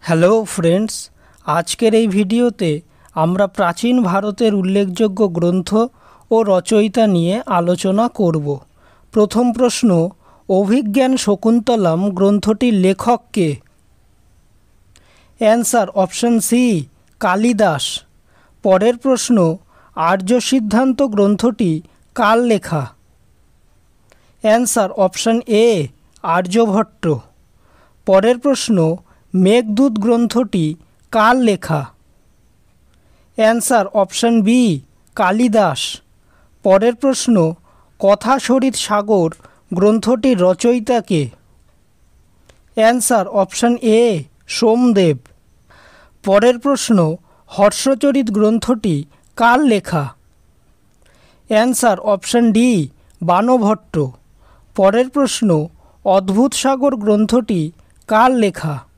Hello friends, আজকের এই ভিডিওতে আমরা প্রাচীন ভারতের উল্লেখযোগ্য গ্রন্থ ও রচয়িতা নিয়ে আলোচনা করব। প্রথম প্রশ্ন, অভিজ্ঞান শকুন্তলম গ্রন্থটির লেখক কে? Answer option C, Kalidas. পরের প্রশ্ন, আর্য সিদ্ধান্ত গ্রন্থটি কার লেখা? Answer option A, Aryabhatta. পরের প্রশ্ন, মেঘদূত গ্রন্থটি কার লেখা? Answer option B, Kalidas. পরের প্রশ্ন, কথাসরিত সাগর গ্রন্থটির রচয়িতা কে? Answer option A, Somdev. পরের প্রশ্ন, হর্ষচরিত গ্রন্থটি কার লেখা? Answer option D, Banabhatta. পরের প্রশ্ন, অদ্ভুত সাগর গ্রন্থটি কার লেখা?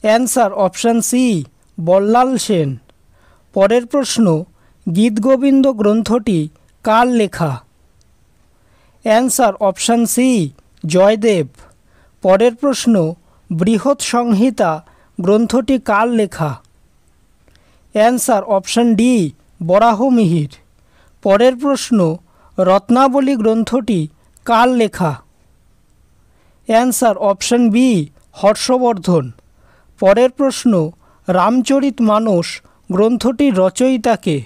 Answer option C, Ballal Sen. পরের প্রশ্ন, গীতগোবিন্দ গ্রন্থটি কার লেখা? Answer option C, Jayadev. পরের প্রশ্ন, বৃহৎ সংহিতা গ্রন্থটি কার লেখা? Answer option D, Varahamihira. পরের প্রশ্ন, রত্নাবলী গ্রন্থটি কার লেখা? Answer option B, Harshavardhan. পরের প্রশ্ন, রামচরিতমানস গ্রন্থটির রচয়িতা কে?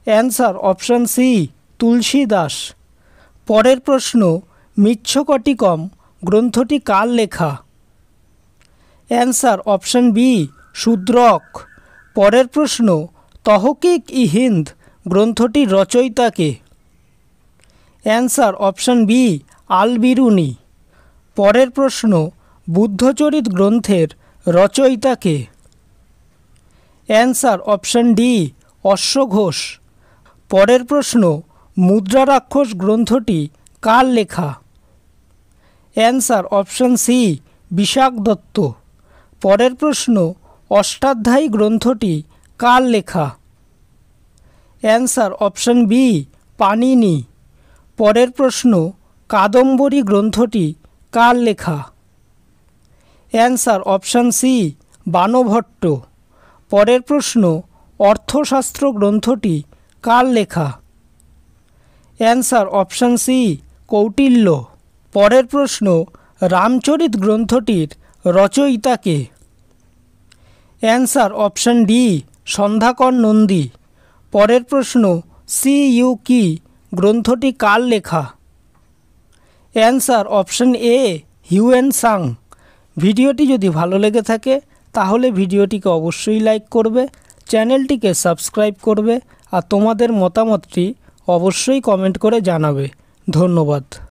Answer option C, Tulsidas. পরের প্রশ্ন, মৃচ্ছকটিকম গ্রন্থটি কার লেখা? Answer option B, Shudraka. পরের প্রশ্ন, তহকিক-ই-হিন্দ গ্রন্থটির রচয়িতা কে? Answer option B, Al Biruni. পরের প্রশ্ন, বুদ্ধচরিত গ্রন্থের রচয়িতা কে? অ্যান্সার অপশন ডি, অশ্বঘোষ। পরের প্রশ্ন, মুদ্রারাক্ষস গ্রন্থটি কার লেখা? Answer option C, Vishakha Datta. পরের প্রশ্ন, অষ্টাধ্যায়ী গ্রন্থটি কার লেখা? Answer option B, Panini. পরের প্রশ্ন, কাদম্বরী গ্রন্থটি কার লেখা? Answer option C, Banabhatta. পরের প্রশ্ন, অর্থশাস্ত্র গ্রন্থটি কার লেখা? Answer option C, Kautilya. পরের প্রশ্ন, রামচরিত গ্রন্থটির রচয়িতা কে? Answer option D, Sandhyakar Nandi. পরের প্রশ্ন, সি-ইউ-কি গ্রন্থটি কার লেখা? Answer option A, Hiuen Tsang. ভিডিওটি যদি ভালো লেগে থাকে তাহলে ভিডিওটিকে অবশ্যই লাইক করবে, চ্যানেলটিকে সাবস্ক্রাইব করবে আর তোমাদের মতামতটি অবশ্যই কমেন্ট করে জানাবে। ধন্যবাদ।